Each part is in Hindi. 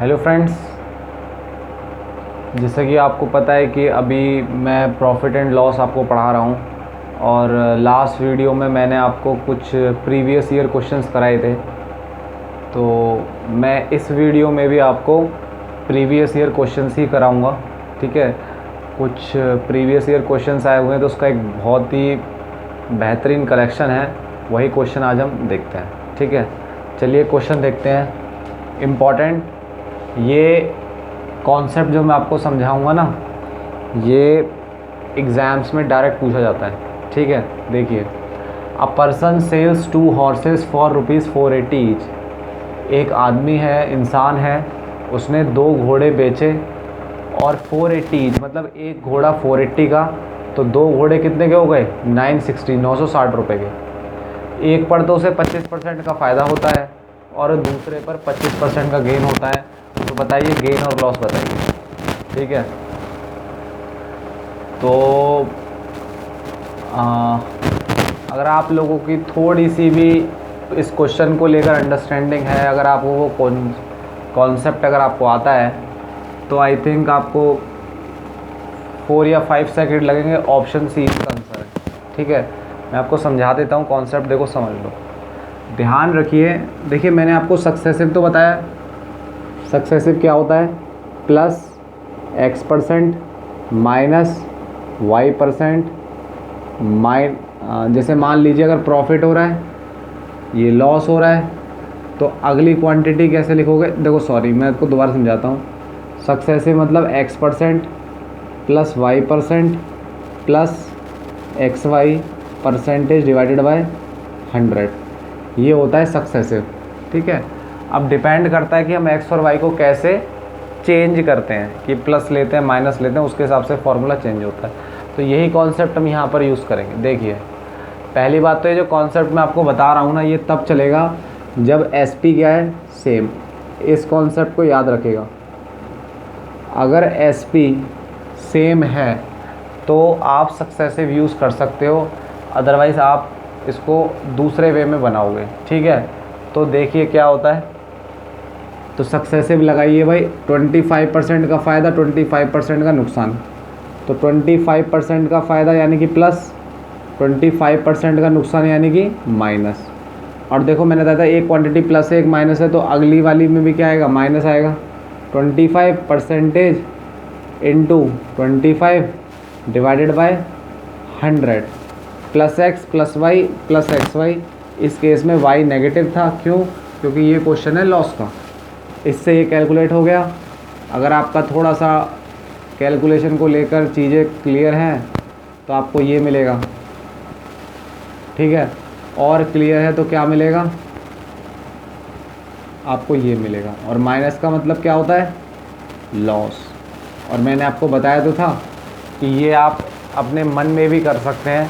हेलो फ्रेंड्स, जैसा कि आपको पता है कि अभी मैं प्रॉफिट एंड लॉस आपको पढ़ा रहा हूँ और लास्ट वीडियो में मैंने आपको कुछ प्रीवियस ईयर क्वेश्चंस कराए थे। तो मैं इस वीडियो में भी आपको प्रीवियस ईयर क्वेश्चंस ही कराऊंगा। ठीक है, कुछ प्रीवियस ईयर क्वेश्चंस आए हुए हैं तो उसका एक बहुत ही बेहतरीन कलेक्शन है, वही क्वेश्चन आज हम देखते हैं। ठीक है, चलिए क्वेश्चन देखते हैं। इम्पॉर्टेंट ये कॉन्सेप्ट जो मैं आपको समझाऊंगा ना, ये एग्ज़ाम्स में डायरेक्ट पूछा जाता है। ठीक है, देखिए, a person sells 2 horses for ₹480 each. एक आदमी है, इंसान है, उसने 2 घोड़े बेचे और 480 ईच, मतलब एक घोड़ा 480 का, तो 2 घोड़े कितने के हो गए? 960 रुपये के। एक पर तो उसे 25% का फ़ायदा होता है और दूसरे पर 25% का गेन होता है। तो बताइए गेन और लॉस बताइए। ठीक है, तो अगर आप लोगों की थोड़ी सी भी इस क्वेश्चन को लेकर अंडरस्टैंडिंग है, अगर आपको वो कॉन्सेप्ट अगर आपको आता है, तो आई थिंक आपको 4 या 5 सेकंड लगेंगे। ऑप्शन सी इसका आंसर है। ठीक है, मैं आपको समझा देता हूँ कॉन्सेप्ट, देखो समझ लो, ध्यान रखिए। देखिए, मैंने आपको सक्सेसिव तो बताया। सक्सेसिव क्या होता है? Plus X% minus Y%। जैसे मान लीजिए अगर प्रॉफिट हो रहा है, ये लॉस हो रहा है, तो अगली क्वांटिटी कैसे लिखोगे? देखो सॉरी, मैं आपको दोबारा समझाता हूँ। सक्सेसिव मतलब X% plus Y% plus XY percentage divided by 100, ये होता है सक्सेसिव। ठीक है, अब डिपेंड करता है कि हम एक्स और वाई को कैसे चेंज करते हैं, कि प्लस लेते हैं माइनस लेते हैं, उसके हिसाब से फॉर्मूला चेंज होता है। तो यही कॉन्सेप्ट हम यहाँ पर यूज़ करेंगे। देखिए, पहली बात तो ये जो कॉन्सेप्ट मैं आपको बता रहा हूँ ना, ये तब चलेगा जब SP क्या है? सेम। इस कॉन्सेप्ट को याद रखेगा। अगर SP सेम है तो आप सक्सेसिव यूज़ कर सकते हो, अदरवाइज़ आप इसको दूसरे वे में बनाओगे। ठीक है, तो देखिए क्या होता है। तो सक्सेसिव लगाइए भाई, 25% का फ़ायदा, 25% का नुकसान। तो 25% का फ़ायदा यानी कि प्लस, 25% का नुकसान यानी कि माइनस। और देखो मैंने बताया था एक क्वांटिटी प्लस है एक माइनस है, तो अगली वाली में भी क्या आएगा? माइनस आएगा। 25% into 25 divided by 100 plus x plus y plus XY। इस केस में y नेगेटिव था, क्यों? क्योंकि ये क्वेश्चन है लॉस का। इससे ये कैलकुलेट हो गया। अगर आपका थोड़ा सा कैलकुलेशन को लेकर चीज़ें क्लियर हैं तो आपको ये मिलेगा। ठीक है, और क्लियर है तो क्या मिलेगा? आपको ये मिलेगा। और माइनस का मतलब क्या होता है? लॉस। और मैंने आपको बताया तो था कि ये आप अपने मन में भी कर सकते हैं,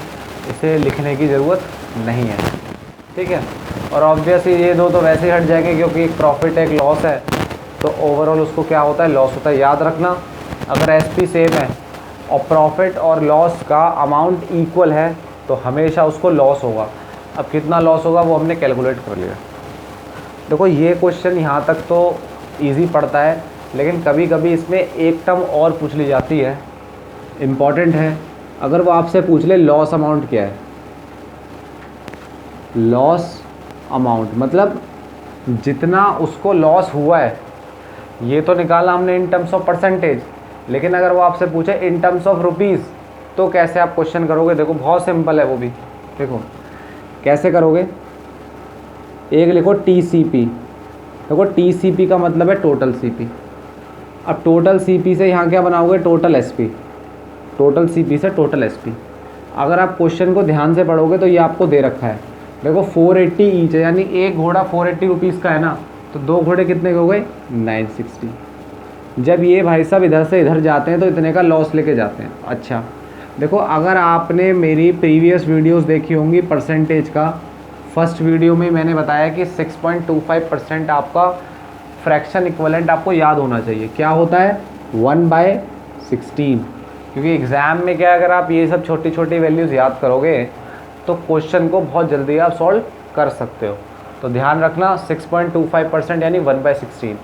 इसे लिखने की ज़रूरत नहीं है। ठीक है, और ऑब्वियसली ये दो तो वैसे ही हट जाएंगे क्योंकि एक प्रॉफिट एक लॉस है, तो ओवरऑल उसको क्या होता है? लॉस होता है। याद रखना, अगर SP सेम है और प्रॉफिट और लॉस का अमाउंट इक्वल है तो हमेशा उसको लॉस होगा। अब कितना लॉस होगा वो हमने कैलकुलेट कर लिया। देखो, ये क्वेश्चन यहाँ तक तो ईजी पड़ता है, लेकिन कभी कभी इसमें एक टर्म और पूछ ली जाती है, इम्पॉर्टेंट है। अगर वो आपसे पूछ ले लॉस अमाउंट क्या है? लॉस अमाउंट मतलब जितना उसको लॉस हुआ है, ये तो निकाला हमने इन टर्म्स ऑफ परसेंटेज, लेकिन अगर वो आपसे पूछे इन टर्म्स ऑफ रुपीज़ तो कैसे आप क्वेश्चन करोगे? देखो बहुत सिंपल है वो भी। देखो कैसे करोगे, एक लिखो TCP। देखो TCP का मतलब है टोटल CP। अब टोटल CP से यहाँ क्या बनाओगे? Total SP। टोटल CP से टोटल SP। अगर आप क्वेश्चन को ध्यान से पढ़ोगे तो ये आपको दे रखा है। देखो 480 ईच है, यानी एक घोड़ा 480 रुपीज़ का है ना, तो 2 घोड़े कितने के हो गए? 960। जब ये भाई साहब इधर से इधर जाते हैं तो इतने का लॉस लेके जाते हैं। अच्छा देखो, अगर आपने मेरी प्रीवियस वीडियोस देखी होंगी परसेंटेज का, फर्स्ट वीडियो में मैंने बताया कि 6.25% आपका फ्रैक्शन इक्वलेंट आपको याद होना चाहिए। क्या होता है? 1/16। क्योंकि एग्ज़ाम में क्या, अगर आप ये सब छोटी छोटी वैल्यूज़ याद करोगे तो क्वेश्चन को बहुत जल्दी आप सॉल्व कर सकते हो। तो ध्यान रखना 6.25% यानी 1/16।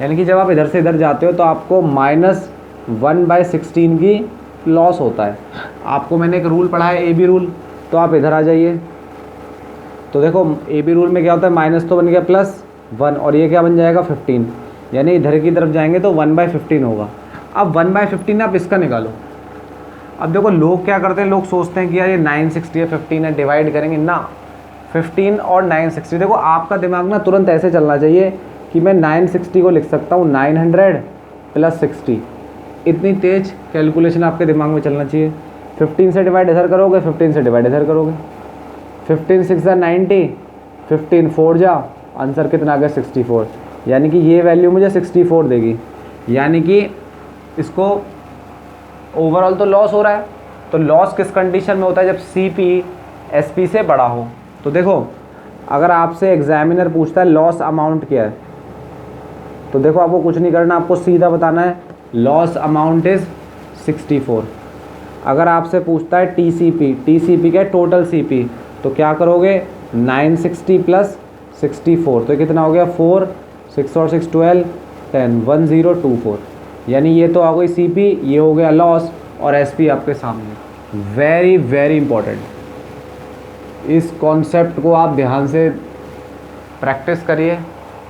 यानी कि जब आप इधर से इधर जाते हो तो आपको -1/16 की लॉस होता है। आपको मैंने एक रूल पढ़ा है, AB रूल, तो आप इधर आ जाइए। तो देखो AB रूल में क्या होता है, माइनस तो बन गया +1 और ये क्या बन जाएगा 15, यानी इधर की तरफ जाएंगे तो 1/15 होगा। अब 1/15 आप इसका निकालो। अब देखो लोग क्या करते हैं, लोग सोचते हैं कि यार ये 960 है 15 है, डिवाइड करेंगे ना। 15 और 960, देखो आपका दिमाग ना तुरंत ऐसे चलना चाहिए कि मैं 960 को लिख सकता हूँ 900 + 60। इतनी तेज कैलकुलेशन आपके दिमाग में चलना चाहिए। 15 से डिवाइड इधर करोगे, 15 से डिवाइड इधर करोगे, 15 6 = 90, 15 4 जा, आंसर कितना आ गया 64। यानी कि ये वैल्यू मुझे 64 देगी। यानी कि इसको ओवरऑल तो लॉस हो रहा है। तो लॉस किस कंडीशन में होता है, जब CP SP से बड़ा हो। तो देखो अगर आपसे एग्जामिनर पूछता है लॉस अमाउंट क्या है, तो देखो आपको कुछ नहीं करना, आपको सीधा बताना है लॉस अमाउंट इज़ 64। अगर आपसे पूछता है TCP क्या है, टोटल CP, तो क्या करोगे 960 + 64, तो कितना हो गया 4, 6 और 6 12, 10, 1024। यानी ये तो आ गई CP, ये हो गया लॉस, और SP आपके सामने। वेरी वेरी इंपॉर्टेंट, इस कॉन्सेप्ट को आप ध्यान से प्रैक्टिस करिए,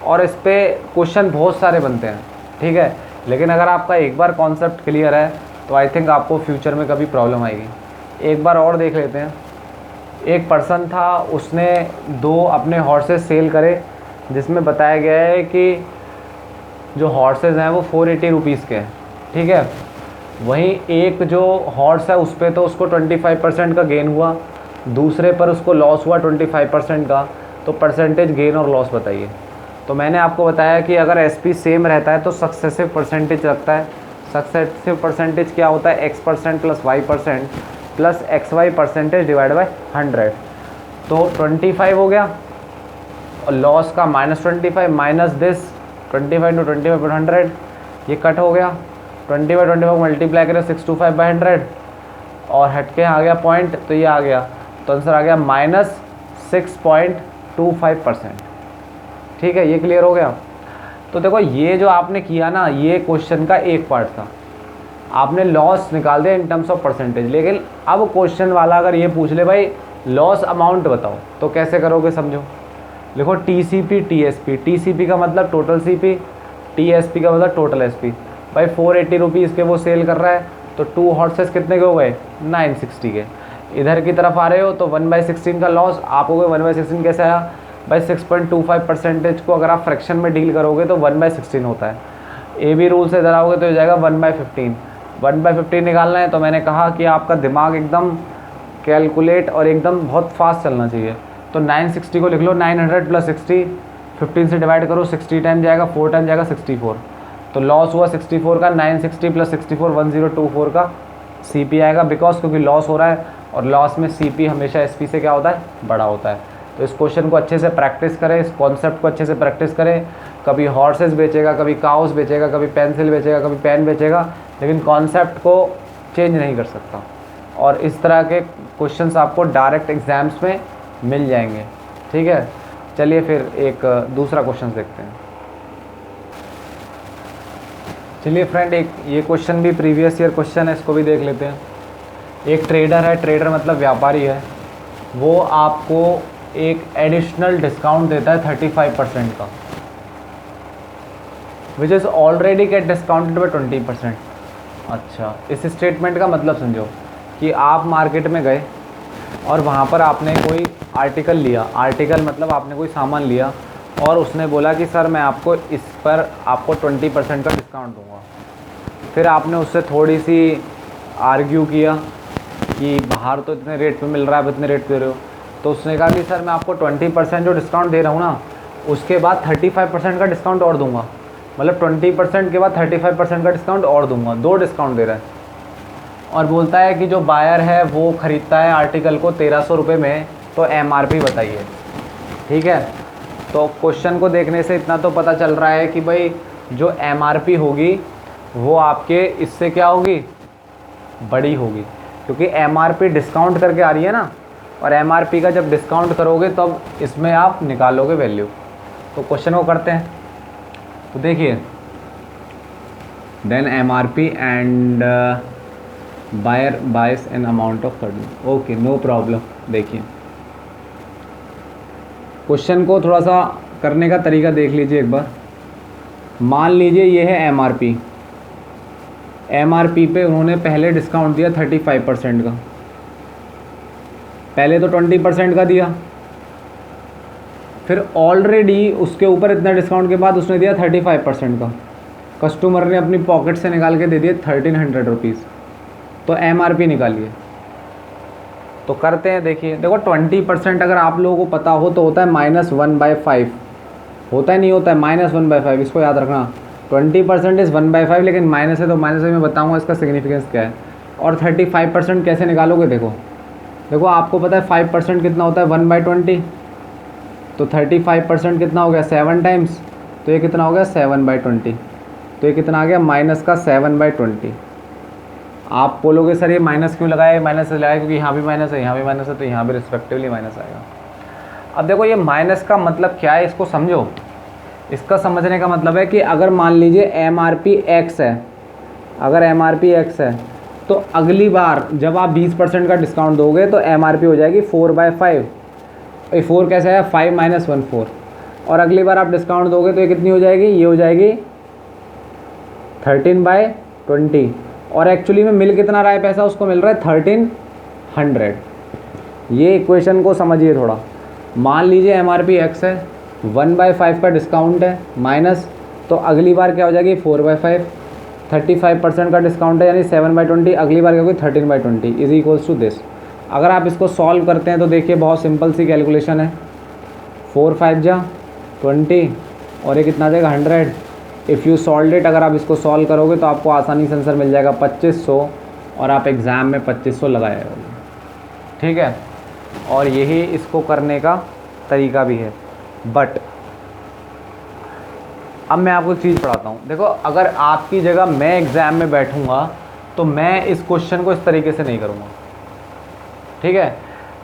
और इस पे क्वेश्चन बहुत सारे बनते हैं, ठीक है। लेकिन अगर आपका एक बार कॉन्सेप्ट क्लियर है तो आई थिंक आपको फ्यूचर में कभी प्रॉब्लम आएगी। एक बार और देख लेते हैं। एक पर्सन था, उसने 2 अपने हॉर्सेस सेल करे, जिसमें बताया गया है कि जो हॉर्सेस हैं वो 480 रुपीज़ के हैं, ठीक है। वहीं एक जो हॉर्स है उस पर तो उसको 25% का गेन हुआ, दूसरे पर उसको लॉस हुआ 25% का। तो परसेंटेज गेन और लॉस बताइए। तो मैंने आपको बताया कि अगर SP सेम रहता है तो सक्सेसिव परसेंटेज रखता है। सक्सेसिव परसेंटेज क्या होता है, X% + Y% + XY percentage divide by 100। तो 25 हो गया, और लॉस का -25 माइनस दिस 25 × 25/100, ये कट हो गया। 20/25 मल्टीप्लाई करें 625/100, और हट के आ गया पॉइंट, तो ये आ गया, तो आंसर आ गया -6.25%। ठीक है, ये क्लियर हो गया। तो देखो ये जो आपने किया ना, ये क्वेश्चन का एक पार्ट था, आपने लॉस निकाल दिया इन टर्म्स ऑफ परसेंटेज। लेकिन अब क्वेश्चन वाला अगर ये पूछ ले भाई लॉस अमाउंट बताओ, तो कैसे करोगे समझो। लिखो TCP TSP। TCP का मतलब टोटल CP, TSP का मतलब टोटल SP। भाई 480 रुपीज़ के वो सेल कर रहा है, तो 2 हॉर्सेस कितने के हो गए 960 के। इधर की तरफ आ रहे हो तो 1/16 का लॉस, आप हो गए 1/16 कैसे आया भाई 6.25% को अगर आप फ्रैक्शन में डील करोगे तो 1/16 होता है। AB रूल से इधर आओगे तो हो जाएगा 1/15। 1/15 निकालना है, तो मैंने कहा कि आपका दिमाग एकदम कैलकुलेट और एकदम बहुत फास्ट चलना चाहिए। तो 960 को लिख लो 900 + 60, 15 से डिवाइड करो, 60 टाइम जाएगा, 4 टाइम जाएगा 64। तो लॉस हुआ 64 का, 960 + 64 1024 का CP आएगा, बिकॉज क्योंकि लॉस हो रहा है, और लॉस में CP हमेशा SP से क्या होता है, बड़ा होता है। तो इस क्वेश्चन को अच्छे से प्रैक्टिस करें, इस कॉन्सेप्ट को अच्छे से प्रैक्टिस करें। कभी हॉर्सेस बेचेगा, कभी काउस बेचेगा, कभी पेंसिल बेचेगा, कभी पेन बेचेगा, लेकिन कॉन्सेप्ट को चेंज नहीं कर सकता। और इस तरह के क्वेश्चंस आपको डायरेक्ट एग्जाम्स में मिल जाएंगे, ठीक है। चलिए फिर एक दूसरा क्वेश्चन देखते हैं। चलिए फ्रेंड, एक ये क्वेश्चन भी प्रीवियस ईयर क्वेश्चन है, इसको भी देख लेते हैं। एक ट्रेडर है, ट्रेडर मतलब व्यापारी है, वो आपको एक एडिशनल डिस्काउंट देता है 35% का, which is already get discounted by 20%। अच्छा, इस स्टेटमेंट का मतलब समझो कि आप मार्केट में गए और वहाँ पर आपने कोई आर्टिकल लिया, आर्टिकल मतलब आपने कोई सामान लिया, और उसने बोला कि सर मैं आपको इस पर आपको 20% का डिस्काउंट दूंगा। फिर आपने उससे थोड़ी सी आर्ग्यू किया कि बाहर तो इतने रेट पे मिल रहा है, अब इतने रेट पे दे रहे हो। तो उसने कहा कि सर मैं आपको 20% जो डिस्काउंट दे रहा हूँ ना, उसके बाद 35% का डिस्काउंट और दूंगा, मतलब 20% के बाद 35% का डिस्काउंट और दूंगा, 2 डिस्काउंट दे रहा है। और बोलता है कि जो बायर है वो ख़रीदता है आर्टिकल को 1300 रुपये में, तो MRP बताइए, ठीक है। तो क्वेश्चन को देखने से इतना तो पता चल रहा है कि भाई जो MRP होगी वो आपके इससे क्या होगी, बड़ी होगी, क्योंकि MRP डिस्काउंट करके आ रही है ना, और MRP का जब डिस्काउंट करोगे तब इसमें आप निकालोगे वैल्यू। तो क्वेश्चन को करते हैं। तो देखिए then MRP and buyer buys an amount of 30। Okay, no problem. देखिए क्वेश्चन को थोड़ा सा करने का तरीका देख लीजिए एक बार। मान लीजिए ये है MRP। MRP पे उन्होंने पहले डिस्काउंट दिया 35% का, पहले तो 20% का दिया, फिर ऑलरेडी उसके ऊपर इतना डिस्काउंट के बाद उसने दिया 35% का। कस्टमर ने अपनी पॉकेट से निकाल के दे दिए 1300 रुपीज़। तो MRP निकालिए। तो करते हैं, देखिए देखो 20% अगर आप लोगों को पता हो तो होता है -1/5, होता है नहीं होता है -1/5, इसको याद रखना। 20% इज़ 1/5, लेकिन माइनस है तो माइनस है, मैं बताऊंगा इसका सिग्निफिकेंस क्या है। और 35% कैसे निकालोगे, देखो देखो आपको पता है 5% कितना होता है 1/20, तो 35% कितना हो गया 7 टाइम्स, तो ये कितना हो गया 7/20, तो ये कितना आ गया माइनस का 7/20। आप बोलोगे सर ये माइनस क्यों लगाया, माइनस लगाया क्योंकि यहाँ भी माइनस है यहाँ भी माइनस है, तो यहाँ भी रिस्पेक्टिवली माइनस आएगा। अब देखो ये माइनस का मतलब क्या है, इसको समझो। इसका समझने का मतलब है कि अगर मान लीजिए MRP X है, अगर MRP X है तो अगली बार जब आप 20% का डिस्काउंट दोगे तो MRP हो जाएगी 4/5। 4 कैसे है, 5 - 1 4। और अगली बार आप डिस्काउंट दोगे तो ये कितनी हो जाएगी, ये हो जाएगी 13/20। और एक्चुअली में मिल कितना रहा है पैसा, उसको मिल रहा है 1300। ये इक्वेशन को समझिए थोड़ा। मान लीजिए MRP X है, 1/5 का डिस्काउंट है माइनस, तो अगली बार क्या हो जाएगी 4/5। 35% का डिस्काउंट है यानी 7/20, अगली बार क्या होगी 13/20 इज इक्वल्स टू दिस। अगर आप इसको सॉल्व करते हैं तो देखिए बहुत सिंपल सी कैलकुलेशन है। 4 5 जा 20 और ये कितना आ जाएगा 100। इफ़ यू सॉल्व इट, अगर आप इसको सॉल्व करोगे तो आपको आसानी से आंसर मिल जाएगा 2500, और आप एग्ज़ाम में 2500 लगाए। ठीक है, और यही इसको करने का तरीका भी है। बट अब मैं आपको एक चीज़ पढ़ाता हूँ। देखो अगर आपकी जगह मैं एग्ज़ाम में बैठूँगा तो मैं इस क्वेश्चन को इस तरीके से नहीं करूँगा। ठीक है,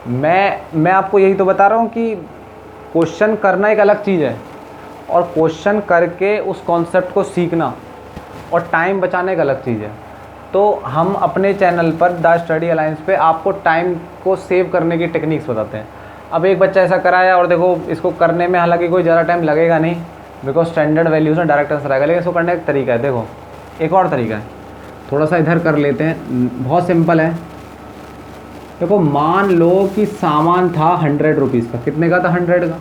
मैं आपको यही तो बता रहा हूँ कि क्वेश्चन करना एक अलग चीज़ है और क्वेश्चन करके उस कॉन्सेप्ट को सीखना और टाइम बचाना एक अलग चीज़ है। तो हम अपने चैनल पर द स्टडी अलायंस पे आपको टाइम को सेव करने की टेक्निक्स बताते हैं। अब एक बच्चा ऐसा कराया और देखो इसको करने में हालांकि कोई ज़्यादा टाइम लगेगा नहीं, बिकॉज स्टैंडर्ड वैल्यूज़ में डायरेक्ट आंसर आएगा, लेकिन इसको करने का तरीका है। देखो एक और तरीका है, थोड़ा सा इधर कर लेते हैं, बहुत सिंपल है। देखो मान लो कि सामान था 100 रुपीज़ का, कितने का था 100 का,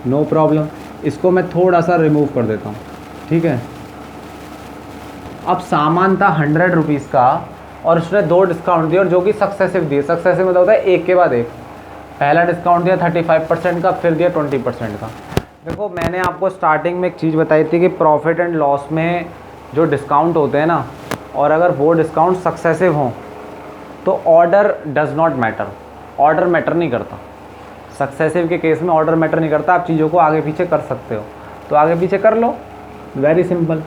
नो प्रॉब्लम। इसको मैं थोड़ा सा रिमूव कर देता हूँ। ठीक है, अब सामान था 100 रुपीज़ का और उसने 2 डिस्काउंट दिए और जो कि सक्सेसिव दिए। सक्सेसिव मतलब होता है एक के बाद एक। पहला डिस्काउंट दिया 35% का, फिर दिया 20% का। देखो मैंने आपको स्टार्टिंग में एक चीज़ बताई थी कि प्रॉफिट एंड लॉस में जो डिस्काउंट होते हैं ना, और अगर वो डिस्काउंट सक्सेसिव हों तो order does not matter, order matter नहीं करता। सक्सेसिव के केस में ऑर्डर मैटर नहीं करता, आप चीज़ों को आगे पीछे कर सकते हो, तो आगे पीछे कर लो, वेरी सिंपल।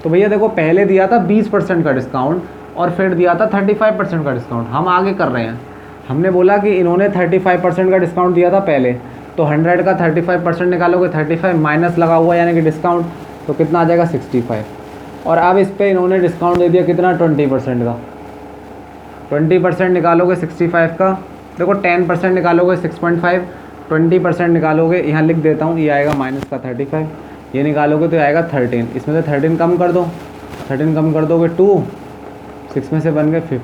तो भैया देखो पहले दिया था 20% का डिस्काउंट और फिर दिया था 35% का डिस्काउंट। हम आगे कर रहे हैं, हमने बोला कि इन्होंने 35% का डिस्काउंट दिया था पहले, तो 100 का 35% निकालोगे 35 माइनस लगा हुआ यानी कि डिस्काउंट, तो कितना आ जाएगा 65। और अब इस पर इन्होंने डिस्काउंट दे दिया कितना 20% का, 20% निकालोगे 65 का, देखो 10% निकालोगे 6.5, 20% निकालोगे, यहाँ लिख देता हूँ, ये आएगा माइनस का 35, ये निकालोगे तो आएगा 13। इसमें से 13 कम कर दो, 13 कम कर दोगे 2, 6 में से बन गए 5।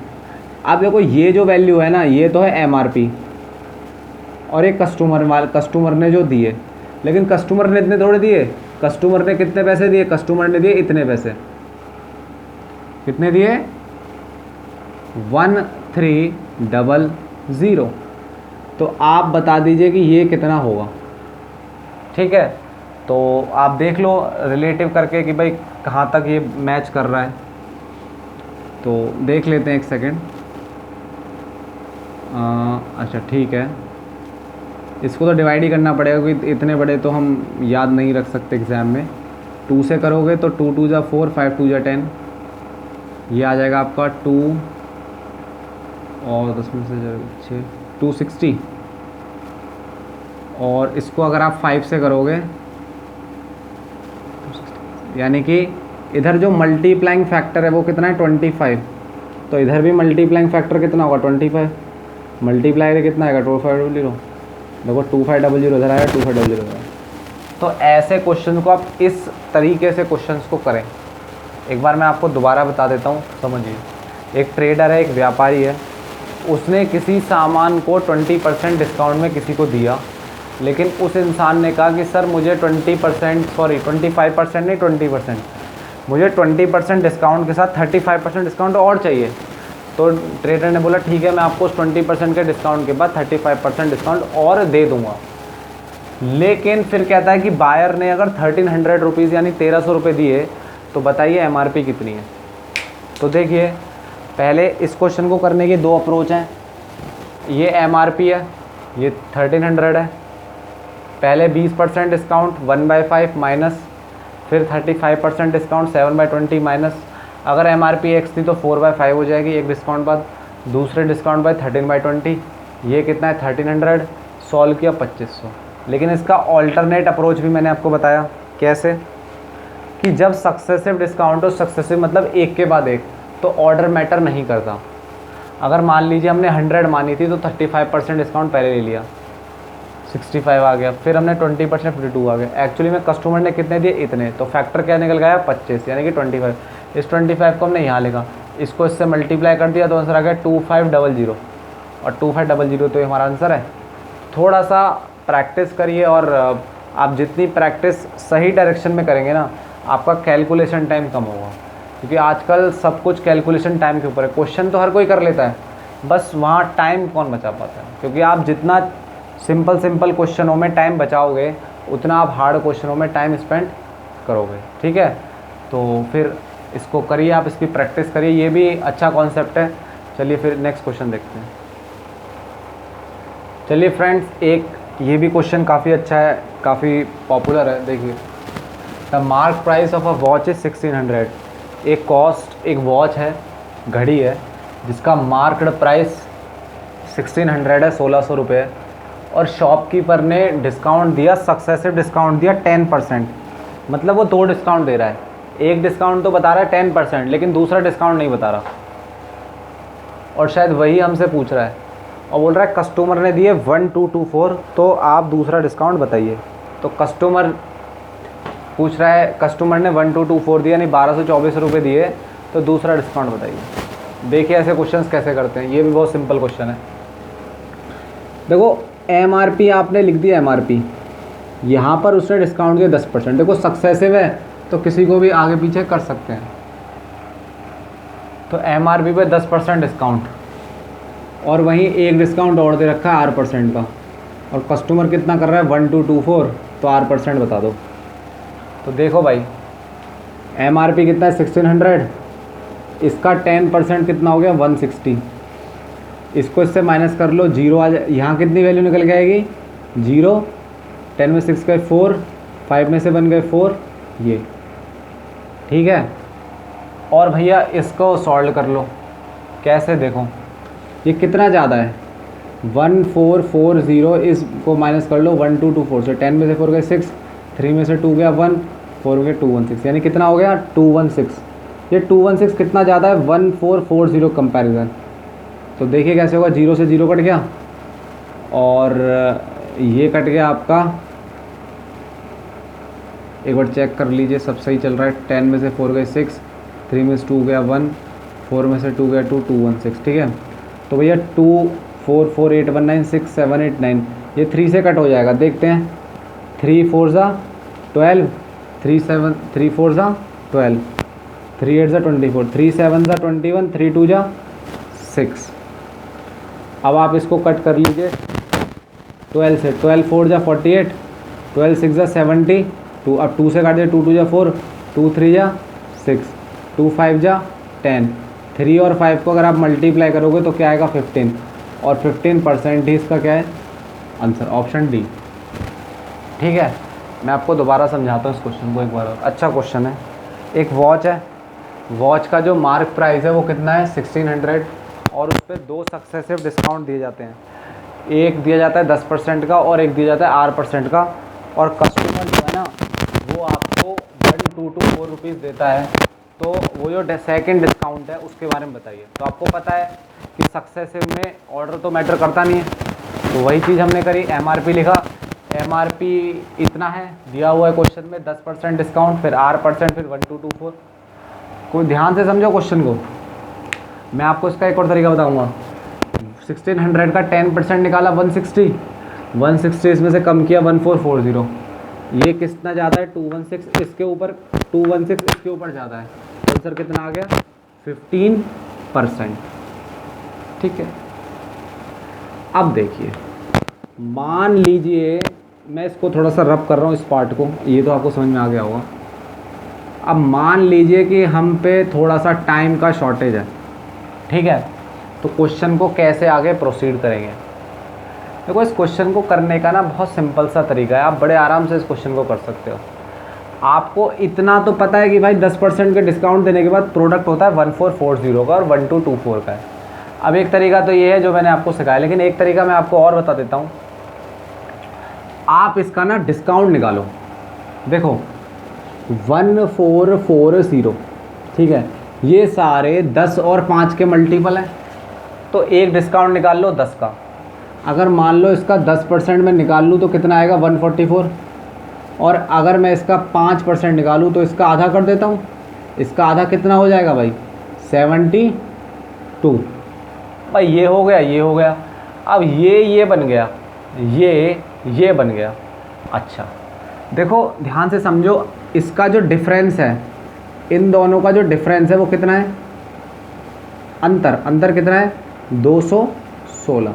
अब देखो ये जो वैल्यू है ना, ये तो है MRP और एक कस्टमर ने जो दिए, लेकिन कस्टमर ने इतने थोड़े दिए। कस्टमर ने कितने पैसे दिए, कस्टमर ने दिए इतने पैसे, कितने दिए 1300। तो आप बता दीजिए कि ये कितना होगा। ठीक है, तो आप देख लो रिलेटिव करके कि भाई कहाँ तक ये मैच कर रहा है। तो देख लेते हैं एक सेकेंड। अच्छा ठीक है, इसको तो डिवाइड ही करना पड़ेगा क्योंकि इतने बड़े तो हम याद नहीं रख सकते एग्ज़ाम में। 2 से करोगे तो 2 2 जा 4, 5 2 जा 10, ये आ जाएगा आपका 2 और 10 में से 6 260। और इसको अगर आप 5 से करोगे यानी कि इधर जो मल्टीप्लाइंग फैक्टर है वो कितना है 25, तो इधर भी मल्टीप्लाइंग फैक्टर कितना होगा 25, मल्टीप्लाई कितना आएगा 2500, देखो 2500 इधर आएगा 2500 इधर। तो ऐसे क्वेश्चन को आप इस तरीके से क्वेश्चंस को करें। एक बार मैं आपको दोबारा बता देता हूँ, समझिए। एक ट्रेडर है, एक व्यापारी है, उसने किसी सामान को 20% डिस्काउंट में किसी को दिया, लेकिन उस इंसान ने कहा कि सर मुझे 25% नहीं 20%, मुझे 20% डिस्काउंट के साथ 35% डिस्काउंट और चाहिए। तो ट्रेडर ने बोला ठीक है, मैं आपको उस 20% के डिस्काउंट के बाद 35% डिस्काउंट और दे दूंगा। लेकिन फिर कहता है कि बायर ने अगर 1300 रुपीज़ यानी 1300 रुपये दिए, तो बताइए MRP कितनी है। तो देखिए, पहले इस क्वेश्चन को करने के दो अप्रोच हैं। ये MRP है, ये 1300 है। पहले 20% डिस्काउंट 1/5 माइनस, फिर 35% डिस्काउंट 7/20 माइनस। अगर MRP x थी तो 4/5 हो जाएगी एक डिस्काउंट बाद, दूसरे डिस्काउंट बाद 13/20। ये कितना है 1300, सॉल्व किया 2500। लेकिन इसका ऑल्टरनेट अप्रोच भी मैंने आपको बताया कैसे, कि जब सक्सेसिव डिस्काउंट हो, सक्सेसिव मतलब एक के बाद एक, तो ऑर्डर मैटर नहीं करता। अगर मान लीजिए हमने 100 मानी थी तो 35% डिस्काउंट पहले ले लिया, 65 आ गया, फिर हमने 20% 52 आ गया। एक्चुअली में कस्टमर ने कितने दिए, इतने, तो फैक्टर क्या निकल गया 25 यानी कि 25। इस 25 को हमने यहाँ लिखा, इसको इससे मल्टीप्लाई कर दिया तो आंसर आ गया 2500, और 2500 तो ये हमारा आंसर है। थोड़ा सा प्रैक्टिस करिए, और आप जितनी प्रैक्टिस सही डायरेक्शन में करेंगे ना, आपका कैलकुलेशन टाइम कम होगा। क्योंकि आजकल सब कुछ कैलकुलेशन टाइम के ऊपर है। क्वेश्चन तो हर कोई कर लेता है, बस वहाँ टाइम कौन बचा पाता है। क्योंकि आप जितना सिंपल क्वेश्चनों में टाइम बचाओगे, उतना आप हार्ड क्वेश्चनों में टाइम स्पेंड करोगे। ठीक है, तो फिर इसको करिए, आप इसकी प्रैक्टिस करिए, ये भी अच्छा कॉन्सेप्ट है। चलिए फिर नेक्स्ट क्वेश्चन देखते हैं। चलिए फ्रेंड्स, एक ये भी क्वेश्चन काफ़ी अच्छा है, काफ़ी पॉपुलर है। देखिए, the mark price of a watch is 1600। एक कॉस्ट, एक वॉच है, घड़ी है, जिसका मार्क्ड प्राइस 1600 है, 1600 रुपये, और शॉपकीपर ने डिस्काउंट दिया, सक्सेसिव डिस्काउंट दिया 10%। मतलब वो 2 डिस्काउंट दे रहा है, एक डिस्काउंट तो बता रहा है 10%, लेकिन दूसरा डिस्काउंट नहीं बता रहा, और शायद वही हमसे पूछ रहा है, और बोल रहा है कस्टमर ने दिए 1224, तो आप दूसरा डिस्काउंट बताइए। तो कस्टमर पूछ रहा है, कस्टमर ने 1224 दिया यानी 1224 रुपये दिए, तो दूसरा डिस्काउंट बताइए। देखिए ऐसे क्वेश्चंस कैसे करते हैं, ये भी बहुत सिंपल क्वेश्चन है। देखो MRP आपने लिख दिया, MRP यहाँ पर उसने डिस्काउंट दिया 10%। देखो सक्सेसिव है तो किसी को भी आगे पीछे कर सकते हैं। तो MRP पे 10% डिस्काउंट, और वहीं एक डिस्काउंट और दे रखा है R% का, और कस्टमर कितना कर रहा है 1224, तो R% बता दो। तो देखो भाई, MRP कितना है 1600, इसका 10% कितना हो गया 160। इसको इससे माइनस कर लो, जीरो आ जाए, यहाँ कितनी वैल्यू निकल के आएगी 0, 10 में 6 गए 4, 5 में से बन गए 4, ये ठीक है। और भैया इसको सॉल्व कर लो, कैसे देखो, ये कितना ज़्यादा है 1440, इसको माइनस कर लो 1224 से, 10 में से 4 गए 6, 3 में से 2 गया 1, 4 गया 216, यानी कितना हो गया 216। ये 216 कितना ज़्यादा है 1440 कंपैरिजन। तो देखिए कैसे होगा, 0 से 0 कट गया, और ये कट गया आपका, एक बार चेक कर लीजिए सब सही चल रहा है। 10 में से 4 गए 6, 3 में से 2 गया 1, 4 में से 2 गया 2, 216, ठीक है। तो भैया 2 4 4 8 1 9 6 7 8 9, ये 3 से कट हो जाएगा, देखते हैं। 3 4 ज़ा 12, 3 7 3 4 ज़ा 12, 3 8 ज़ा 24, 3 7 ज़ा 21, 3 2 ज़ा 6। अब आप इसको कट कर लीजिए 12 से, 12 4 ज़ा 48, 12 6 ज़ा 70, 2 अब 2 से काट दिए, 2 2 ज़ा 4, 2 3 ज़ा 6, 2 5 ज़ा 10, 3 और 5 को अगर आप मल्टीप्लाई करोगे तो क्या आएगा 15, और 15% ही इसका क्या है आंसर, ऑप्शन डी। ठीक है, मैं आपको दोबारा समझाता हूँ इस क्वेश्चन को एक बार और, अच्छा क्वेश्चन है। एक वॉच है, वॉच का जो मार्क प्राइस है वो कितना है 1600, और उस पर 2 सक्सेसिव डिस्काउंट दिए जाते हैं, एक दिया जाता है 10% का और एक दिया जाता है R% का। और कस्टमर जो है ना, वो वो आपको 1,224 रुपीज़ देता है, तो वो जो सेकंड डिस्काउंट है उसके बारे में बताइए। तो आपको पता है कि सक्सेसिव में ऑर्डर तो मैटर करता नहीं है, तो वही चीज़ हमने करी, MRP लिखा, MRP इतना है दिया हुआ है क्वेश्चन में, 10% डिस्काउंट, फिर R%, फिर 1,224। कोई ध्यान से समझो क्वेश्चन को। मैं आपको इसका एक और तरीका बताऊंगा। 1600 का 10% निकाला 160, 160 इसमें से कम किया 1440, ये कितना ज़्यादा है 216 इसके ऊपर, 216 इसके ऊपर ज़्यादा है, तो आंसर कितना आ गया 15%। ठीक है, अब देखिए, मान लीजिए मैं इसको थोड़ा सा रब कर रहा हूँ इस पार्ट को, ये तो आपको समझ में आ गया होगा। अब मान लीजिए कि हम पे थोड़ा सा टाइम का शॉर्टेज है, ठीक है, तो क्वेश्चन को कैसे आगे प्रोसीड करेंगे। देखो, इस क्वेश्चन को करने का ना बहुत सिंपल सा तरीका है, आप बड़े आराम से इस क्वेश्चन को कर सकते हो। आपको इतना तो पता है कि भाई 10% के डिस्काउंट देने के बाद प्रोडक्ट होता है 1440 का और 1224 का है। अब एक तरीका तो ये है जो मैंने आपको सिखाया, लेकिन एक तरीका मैं आपको और बता देता हूँ। आप इसका ना डिस्काउंट निकालो। देखो 1440, ठीक है, ये सारे 10 और 5 के मल्टीपल हैं, तो एक डिस्काउंट निकाल लो 10 का। अगर मान लो इसका 10% में निकाल लूँ तो कितना आएगा 144, और अगर मैं इसका 5% निकालूँ तो इसका आधा कर देता हूँ, इसका आधा कितना हो जाएगा भाई 72। भाई ये हो गया, ये हो गया। अब ये बन गया, ये बन गया। अच्छा देखो ध्यान से समझो, इसका जो डिफरेंस है, इन दोनों का जो डिफरेंस है वो कितना है, अंतर कितना है 216,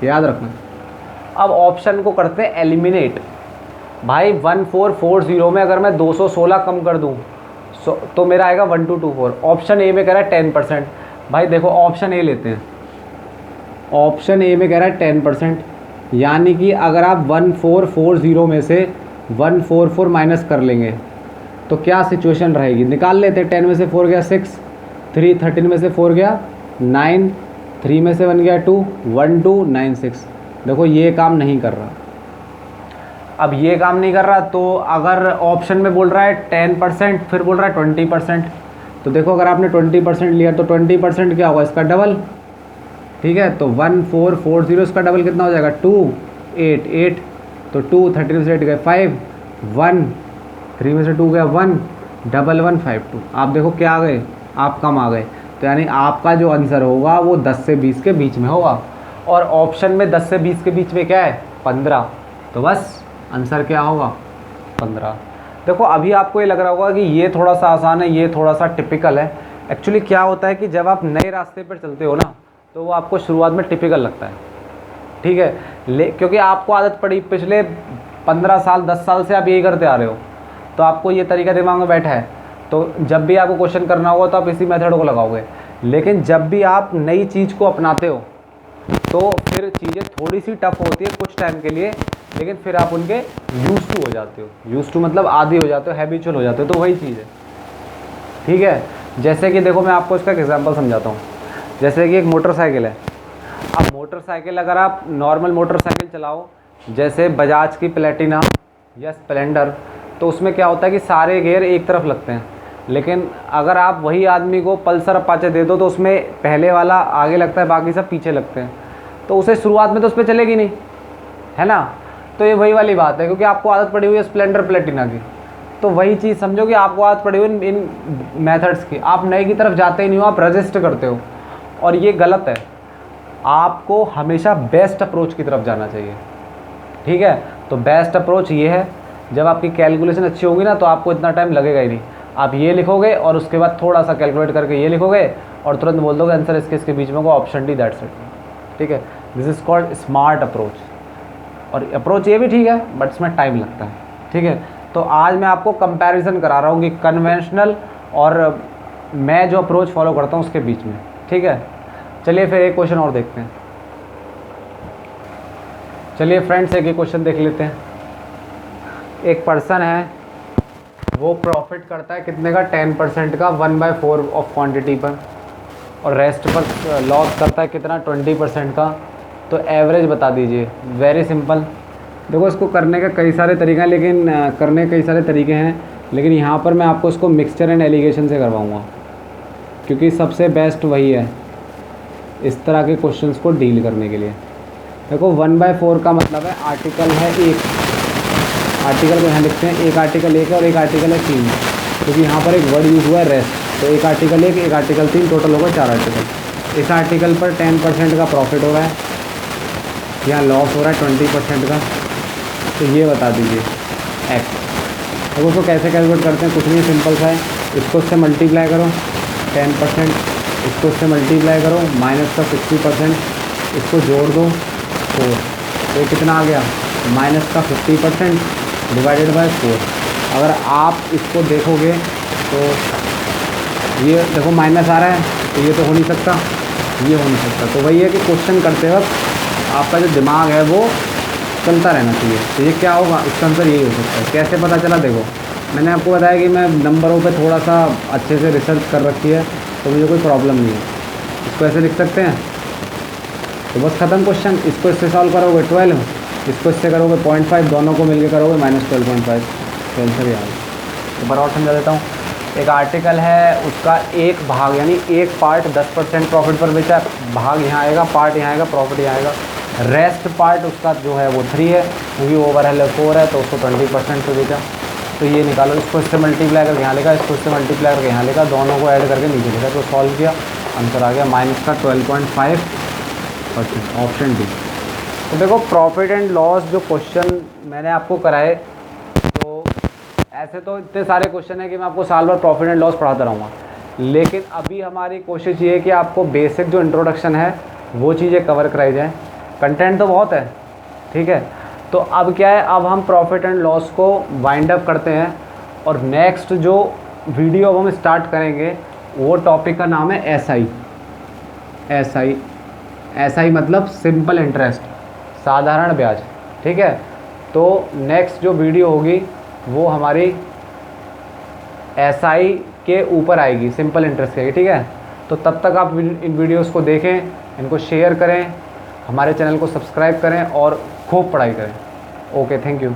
याद रखना। अब ऑप्शन को करते हैं एलिमिनेट। भाई 1440 में अगर मैं 216 कम कर दूं तो मेरा आएगा 1224। ऑप्शन ए में कह रहा है 10%। भाई देखो ऑप्शन ए लेते हैं, ऑप्शन ए में कह रहा है 10%, यानी कि अगर आप 1440 में से 144 माइनस कर लेंगे तो क्या सिचुएशन रहेगी, निकाल लेते हैं। 10 में से 4 गया 6, 3 13 में से 4 गया 9, 3 में से 1 गया 2, 1296। देखो ये काम नहीं कर रहा। अब ये काम नहीं कर रहा, तो अगर ऑप्शन में बोल रहा है 10%, फिर बोल रहा है 20%, तो देखो अगर आपने 20% लिया तो 20% क्या होगा, इसका डबल। ठीक है, तो 1440 इसका डबल कितना हो जाएगा 288, तो 2 13 में से 8 गए 5, 1 3 में से 2 गया 1, 1152। आप देखो क्या आ गए, आप कम आ गए, तो यानी आपका जो आंसर होगा वो 10 से 20 के बीच में होगा, और ऑप्शन में 10 से 20 के बीच में क्या है 15, तो बस आंसर क्या होगा 15। देखो अभी आपको ये लग रहा होगा कि ये थोड़ा सा आसान है, ये थोड़ा सा टिपिकल है। एक्चुअली क्या होता है कि जब आप नए रास्ते पर चलते हो ना, तो वो आपको शुरुआत में टिपिकल लगता है, ठीक है, क्योंकि आपको आदत पड़ी, पिछले 15 साल 10 साल से आप यही करते आ रहे हो, तो आपको ये तरीका दिमाग में बैठा है, तो जब भी आपको क्वेश्चन करना होगा तो आप इसी मेथड को लगाओगे। लेकिन जब भी आप नई चीज़ को अपनाते हो तो फिर चीज़ें थोड़ी सी टफ होती है कुछ टाइम के लिए, लेकिन फिर आप उनके यूज टू हो जाते हो। यूज टू मतलब आदी हो जाते हो, हैबिचुअल हो जाते हो, तो वही चीज़ है, ठीक है। जैसे कि देखो मैं आपको इसका एक एग्जांपल समझाता हूँ। जैसे कि एक मोटरसाइकिल है। अब मोटरसाइकिल अगर आप नॉर्मल मोटरसाइकिल चलाओ, जैसे बजाज की प्लेटिना या स्प्लेंडर, तो उसमें क्या होता है कि सारे गियर एक तरफ लगते हैं। लेकिन अगर आप वही आदमी को पल्सर अपाचे दे दो तो उसमें पहले वाला आगे लगता है, बाकी सब पीछे लगते हैं, तो उसे शुरुआत में तो उस पर चलेगी नहीं, है ना। तो ये वही वाली बात है, क्योंकि आपको आदत पड़ी हुई है स्प्लेंडर प्लेटिना की, तो वही चीज़ समझो कि आपको आदत पड़ी हुई इन मेथड्स की। आप नए की तरफ जाते ही नहीं हो, आप रजिस्ट करते हो, और ये गलत है। आपको हमेशा बेस्ट अप्रोच की तरफ जाना चाहिए, ठीक है। तो बेस्ट अप्रोच ये है, जब आपकी कैलकुलेशन अच्छी होगी ना तो आपको इतना टाइम लगेगा ही नहीं। आप ये लिखोगे और उसके बाद थोड़ा सा कैलकुलेट करके ये लिखोगे और तुरंत बोल दोगे आंसर इसके बीच में होगा ऑप्शन डी, दैट्स इट, ठीक है। This is called smart approach. और अप्रोच ये भी ठीक है, बट इसमें टाइम लगता है, ठीक है। तो आज मैं आपको कंपैरिजन करा रहा हूँ कि कन्वेंशनल और मैं जो अप्रोच फॉलो करता हूँ उसके बीच में, ठीक है। चलिए फिर एक क्वेश्चन और देखते हैं। चलिए फ्रेंड्स एक क्वेश्चन देख लेते हैं। एक पर्सन है, वो प्रॉफिट करता है कितने का 10% का 1/4 ऑफ क्वांटिटी पर, और रेस्ट पर लॉस करता है कितना 20% का। तो एवरेज बता दीजिए। वेरी सिंपल, देखो इसको करने के कई सारे तरीके हैं, लेकिन करने के कई सारे तरीके हैं, लेकिन यहाँ पर मैं आपको इसको मिक्सचर एंड एलिगेशन से करवाऊँगा, क्योंकि सबसे बेस्ट वही है इस तरह के क्वेश्चंस को डील करने के लिए। देखो 1/4 का मतलब है आर्टिकल है एक, आर्टिकल को यहाँ लिखते हैं, एक आर्टिकल एक है और एक आर्टिकल है 3, क्योंकि यहाँ पर एक वर्ड यूज़ हुआ है रेस्ट, तो एक आर्टिकल एक आर्टिकल 3, टोटल होगा 4 आर्टिकल। इस आर्टिकल पर 10% का प्रॉफिट हो रहा है, यहाँ लॉस हो रहा है 20% का, तो ये बता दीजिए एक्स। तो उसको कैसे कैलकुलेट करते हैं, कुछ नहीं, सिंपल सा है, इसको इससे मल्टीप्लाई करो 10%, इसको इससे मल्टीप्लाई करो माइनस का 60%, इसको जोड़ दो 4, तो ये कितना आ गया, माइनस का 50% डिवाइडेड बाय 4। अगर आप इसको देखोगे तो ये देखो माइनस आ रहा है, तो ये तो हो नहीं सकता, ये हो नहीं सकता। तो वही है कि क्वेश्चन करते वक्त आपका जो दिमाग है वो चलता रहना चाहिए। तो ये क्या होगा, इसका आंसर यही हो सकता है। कैसे पता चला, देखो मैंने आपको बताया कि मैं नंबरों पे थोड़ा सा अच्छे से रिसर्च कर रखी है, तो मुझे कोई प्रॉब्लम नहीं है। इसको ऐसे लिख सकते हैं, तो बस ख़त्म क्वेश्चन। इसको इससे सॉल्व करोगे 12, इसको इससे करोगे 0.5, दोनों को मिलके करोगे -12.5, तो आंसर यहाँ। तो बार और समझा देता हूँ। एक आर्टिकल है, उसका एक भाग यानी एक पार्ट 10% प्रॉफिट पर बेचा, भाग यहाँ आएगा, पार्ट यहाँ आएगा, प्रॉफिट यहाँ आएगा। रेस्ट पार्ट उसका जो है वो 3 है, क्योंकि ओवरहेड 4 है, तो उसको 20% पे बेचा। तो ये निकालो, इसको इससे मल्टीप्लाई करके यहाँ लिखा, इसको इससे मल्टीप्लाई करके यहाँ लिखा, दोनों को ऐड करके नीचे लिखा, तो सॉल्व किया, आंसर आ गया -12.5%, ऑप्शन डी। तो देखो प्रॉफिट एंड लॉस जो क्वेश्चन मैंने आपको कराए, तो ऐसे तो इतने सारे क्वेश्चन है कि मैं आपको साल भर प्रॉफिट एंड लॉस पढ़ाता रहूँगा, लेकिन अभी हमारी कोशिश ये है कि आपको बेसिक जो इंट्रोडक्शन है वो चीज़ें कवर कराई जाए। कंटेंट तो बहुत है, ठीक है। तो अब क्या है, अब हम प्रॉफिट एंड लॉस को वाइंड अप करते हैं, और नेक्स्ट जो वीडियो अब हम स्टार्ट करेंगे वो टॉपिक का नाम है एसआई। एसआई मतलब सिंपल इंटरेस्ट, साधारण ब्याज, ठीक है। तो नेक्स्ट जो वीडियो होगी वो हमारी एसआई के ऊपर आएगी, सिंपल इंटरेस्ट के, ठीक है। तो तब तक आप इन वीडियोस को देखें, इनको शेयर करें, हमारे चैनल को सब्सक्राइब करें और खूब पढ़ाई करें। Okay, thank you.